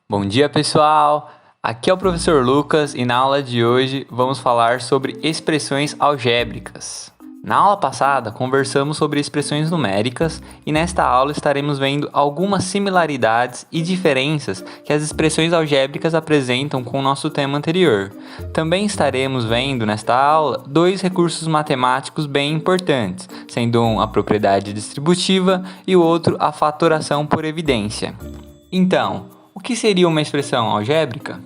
Bom dia, pessoal! Aqui é o professor Lucas e na aula de hoje vamos falar sobre expressões algébricas. Na aula passada conversamos sobre expressões numéricas e nesta aula estaremos vendo algumas similaridades e diferenças que as expressões algébricas apresentam com o nosso tema anterior. Também estaremos vendo nesta aula dois recursos matemáticos bem importantes, sendo um a propriedade distributiva e o outro a fatoração por evidência. Então, o que seria uma expressão algébrica?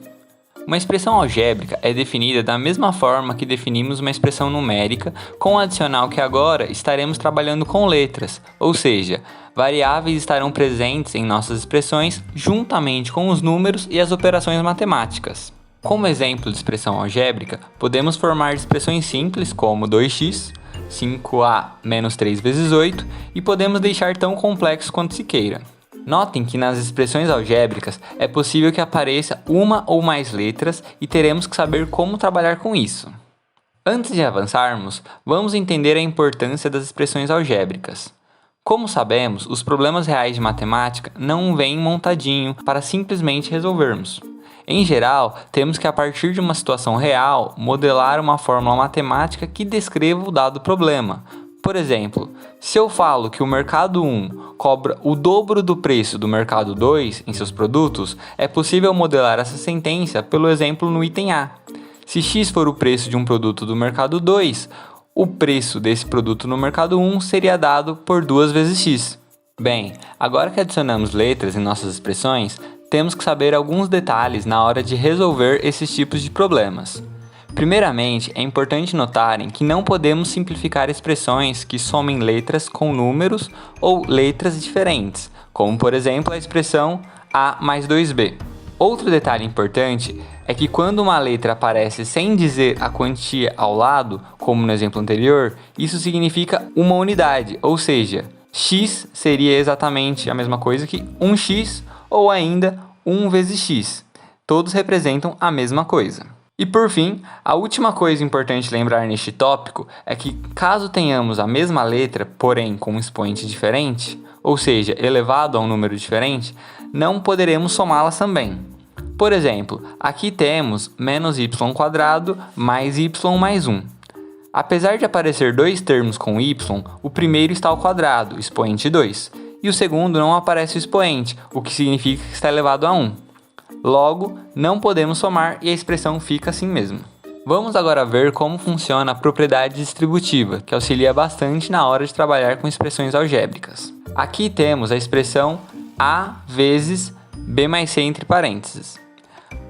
Uma expressão algébrica é definida da mesma forma que definimos uma expressão numérica, com o adicional que agora estaremos trabalhando com letras, ou seja, variáveis estarão presentes em nossas expressões juntamente com os números e as operações matemáticas. Como exemplo de expressão algébrica, podemos formar expressões simples como 2x, 5a menos 3 vezes 8 e podemos deixar tão complexos quanto se queira. Notem que nas expressões algébricas é possível que apareça uma ou mais letras e teremos que saber como trabalhar com isso. Antes de avançarmos, vamos entender a importância das expressões algébricas. Como sabemos, os problemas reais de matemática não vêm montadinho para simplesmente resolvermos. Em geral, temos que, a partir de uma situação real, modelar uma fórmula matemática que descreva o dado problema. Por exemplo, se eu falo que o mercado 1 cobra o dobro do preço do mercado 2 em seus produtos, é possível modelar essa sentença pelo exemplo no item A. Se x for o preço de um produto do mercado 2, o preço desse produto no mercado 1 seria dado por 2 vezes x. Bem, agora que adicionamos letras em nossas expressões, temos que saber alguns detalhes na hora de resolver esses tipos de problemas. Primeiramente, é importante notarem que não podemos simplificar expressões que somem letras com números ou letras diferentes, como por exemplo a expressão a mais 2b. Outro detalhe importante é que quando uma letra aparece sem dizer a quantia ao lado, como no exemplo anterior, isso significa uma unidade, ou seja, x seria exatamente a mesma coisa que 1x ou ainda 1 vezes x. Todos representam a mesma coisa. E por fim, a última coisa importante lembrar neste tópico é que caso tenhamos a mesma letra, porém com um expoente diferente, ou seja, elevado a um número diferente, não poderemos somá-las também. Por exemplo, aqui temos menos y² mais y mais 1. Apesar de aparecer dois termos com y, o primeiro está ao quadrado, expoente 2, e o segundo não aparece o expoente, o que significa que está elevado a 1. Logo, não podemos somar e a expressão fica assim mesmo. Vamos agora ver como funciona a propriedade distributiva, que auxilia bastante na hora de trabalhar com expressões algébricas. Aqui temos a expressão a vezes b mais c entre parênteses.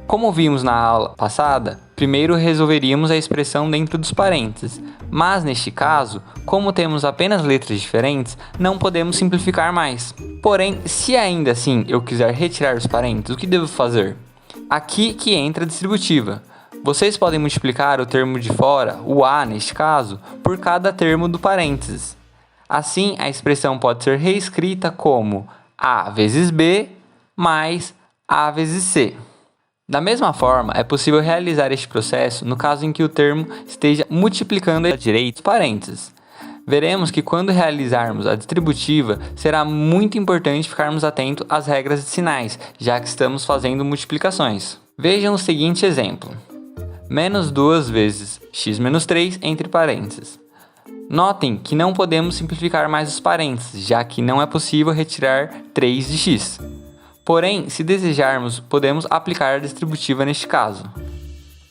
Como vimos na aula passada, primeiro resolveríamos a expressão dentro dos parênteses, mas neste caso, como temos apenas letras diferentes, não podemos simplificar mais. Porém, se ainda assim eu quiser retirar os parênteses, o que devo fazer? Aqui que entra a distributiva. Vocês podem multiplicar o termo de fora, o a neste caso, por cada termo do parênteses. Assim, a expressão pode ser reescrita como a vezes b mais a vezes c. Da mesma forma, é possível realizar este processo no caso em que o termo esteja multiplicando à direita os parênteses. Veremos que quando realizarmos a distributiva, será muito importante ficarmos atentos às regras de sinais, já que estamos fazendo multiplicações. Vejam o seguinte exemplo. Menos 2 vezes x menos 3 entre parênteses. Notem que não podemos simplificar mais os parênteses, já que não é possível retirar 3 de x. Porém, se desejarmos, podemos aplicar a distributiva neste caso.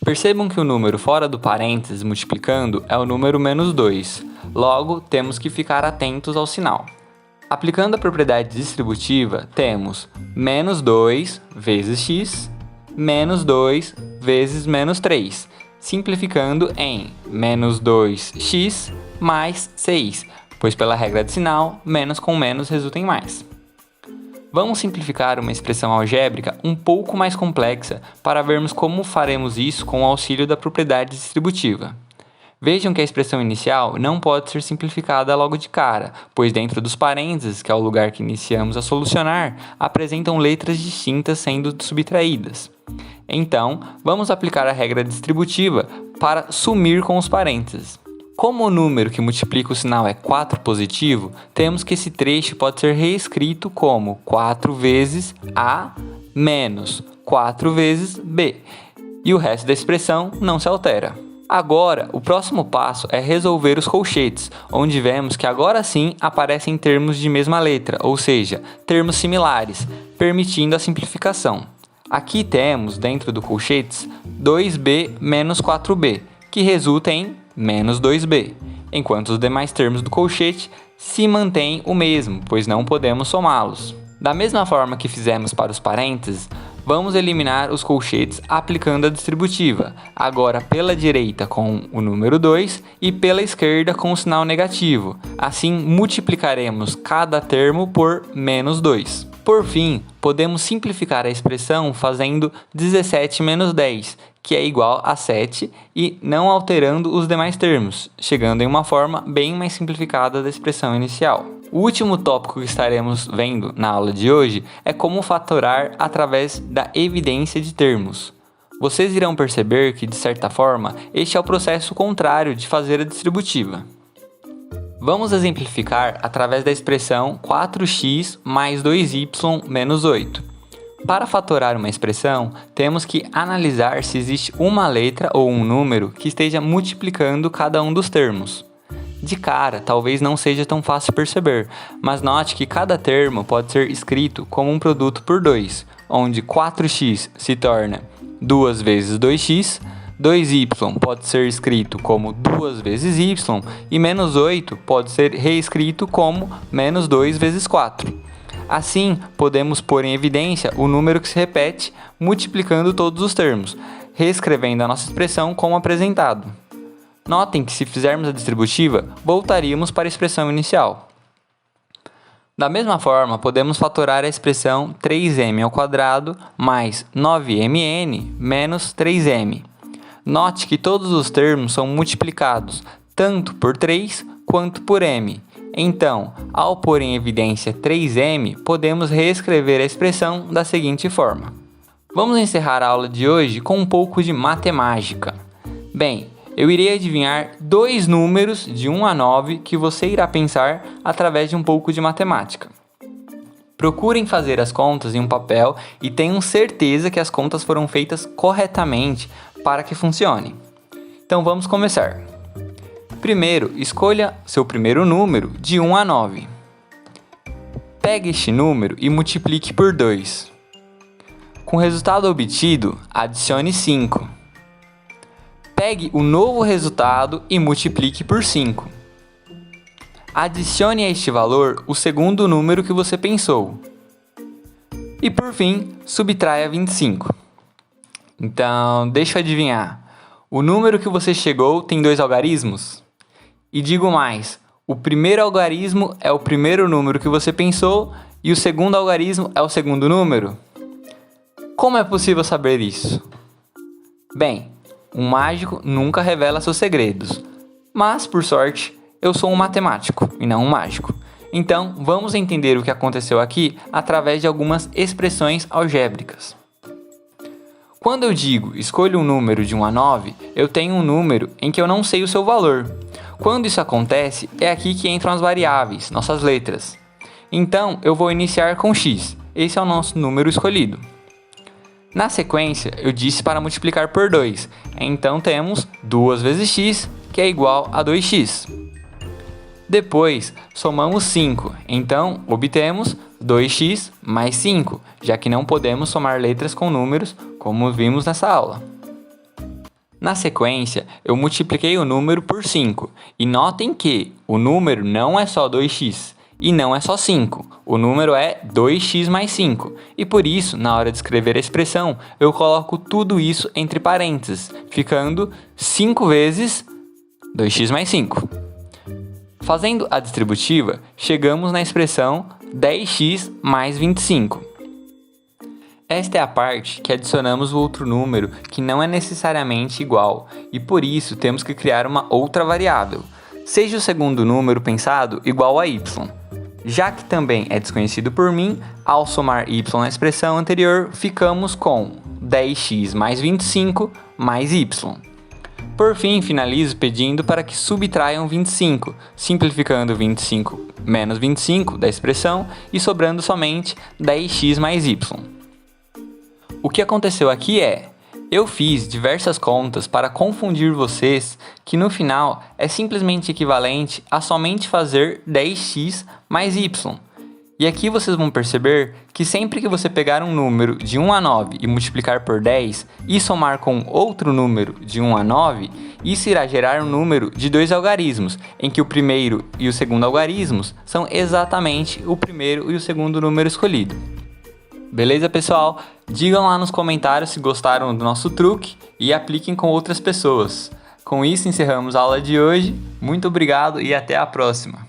Percebam que o número fora do parênteses multiplicando é o número menos 2, logo temos que ficar atentos ao sinal. Aplicando a propriedade distributiva, temos menos 2 vezes x, menos 2 vezes menos 3, simplificando em menos 2x mais 6, pois pela regra de sinal, menos com menos resulta em mais. Vamos simplificar uma expressão algébrica um pouco mais complexa para vermos como faremos isso com o auxílio da propriedade distributiva. Vejam que a expressão inicial não pode ser simplificada logo de cara, pois dentro dos parênteses, que é o lugar que iniciamos a solucionar, apresentam letras distintas sendo subtraídas. Então, vamos aplicar a regra distributiva para sumir com os parênteses. Como o número que multiplica o sinal é 4 positivo, temos que esse trecho pode ser reescrito como 4 vezes a menos 4 vezes b, e o resto da expressão não se altera. Agora, o próximo passo é resolver os colchetes, onde vemos que agora sim aparecem termos de mesma letra, ou seja, termos similares, permitindo a simplificação. Aqui temos, dentro do colchetes, 2b menos 4b, que resulta em menos 2b, enquanto os demais termos do colchete se mantêm o mesmo, pois não podemos somá-los. Da mesma forma que fizemos para os parênteses, vamos eliminar os colchetes aplicando a distributiva, agora pela direita com o número 2 e pela esquerda com o sinal negativo. Assim, multiplicaremos cada termo por menos 2. Por fim, podemos simplificar a expressão fazendo 17 menos 10, que é igual a 7, e não alterando os demais termos, chegando em uma forma bem mais simplificada da expressão inicial. O último tópico que estaremos vendo na aula de hoje é como fatorar através da evidência de termos. Vocês irão perceber que, de certa forma, este é o processo contrário de fazer a distributiva. Vamos exemplificar através da expressão 4x mais 2y menos 8. Para fatorar uma expressão, temos que analisar se existe uma letra ou um número que esteja multiplicando cada um dos termos. De cara, talvez não seja tão fácil perceber, mas note que cada termo pode ser escrito como um produto por 2, onde 4x se torna 2 vezes 2x, 2y pode ser escrito como 2 vezes y e menos 8 pode ser reescrito como menos 2 vezes 4. Assim, podemos pôr em evidência o número que se repete multiplicando todos os termos, reescrevendo a nossa expressão como apresentado. Notem que se fizermos a distributiva, voltaríamos para a expressão inicial. Da mesma forma, podemos fatorar a expressão 3m² mais 9mn menos 3m. Note que todos os termos são multiplicados tanto por 3 quanto por m. Então, ao pôr em evidência 3m, podemos reescrever a expressão da seguinte forma. Vamos encerrar a aula de hoje com um pouco de matemática. Bem, eu irei adivinhar dois números de 1 a 9 que você irá pensar através de um pouco de matemática. Procurem fazer as contas em um papel e tenham certeza que as contas foram feitas corretamente para que funcione. Então vamos começar. Primeiro, escolha seu primeiro número de 1 a 9. Pegue este número e multiplique por 2. Com o resultado obtido, adicione 5. Pegue o novo resultado e multiplique por 5. Adicione a este valor o segundo número que você pensou. E por fim, subtraia 25. Então, deixa eu adivinhar. O número que você chegou tem 2 algarismos? E digo mais, o primeiro algarismo é o primeiro número que você pensou e o segundo algarismo é o segundo número? Como é possível saber isso? Bem, um mágico nunca revela seus segredos, mas, por sorte, eu sou um matemático e não um mágico. Então, vamos entender o que aconteceu aqui através de algumas expressões algébricas. Quando eu digo escolha um número de 1 a 9, eu tenho um número em que eu não sei o seu valor. Quando isso acontece, é aqui que entram as variáveis, nossas letras. Então, eu vou iniciar com x. Esse é o nosso número escolhido. Na sequência, eu disse para multiplicar por 2. Então, temos 2 vezes x, que é igual a 2x. Depois, somamos 5. Então, obtemos 2x mais 5, já que não podemos somar letras com números, como vimos nessa aula. Na sequência, eu multipliquei o número por 5, e notem que o número não é só 2x, e não é só 5, o número é 2x mais 5, e por isso, na hora de escrever a expressão, eu coloco tudo isso entre parênteses, ficando 5 vezes 2x mais 5. Fazendo a distributiva, chegamos na expressão 10x mais 25. Esta é a parte que adicionamos o outro número que não é necessariamente igual, e por isso temos que criar uma outra variável. Seja o segundo número pensado igual a y. Já que também é desconhecido por mim, ao somar y na expressão anterior, ficamos com 10x mais 25 mais y. Por fim, finalizo pedindo para que subtraiam 25, simplificando 25 menos 25 da expressão e sobrando somente 10x mais y. O que aconteceu aqui é, eu fiz diversas contas para confundir vocês que no final é simplesmente equivalente a somente fazer 10x mais y. E aqui vocês vão perceber que sempre que você pegar um número de 1 a 9 e multiplicar por 10 e somar com outro número de 1 a 9, isso irá gerar um número de 2 algarismos, em que o primeiro e o segundo algarismos são exatamente o primeiro e o segundo número escolhido. Beleza, pessoal? Digam lá nos comentários se gostaram do nosso truque e apliquem com outras pessoas. Com isso encerramos a aula de hoje. Muito obrigado e até a próxima!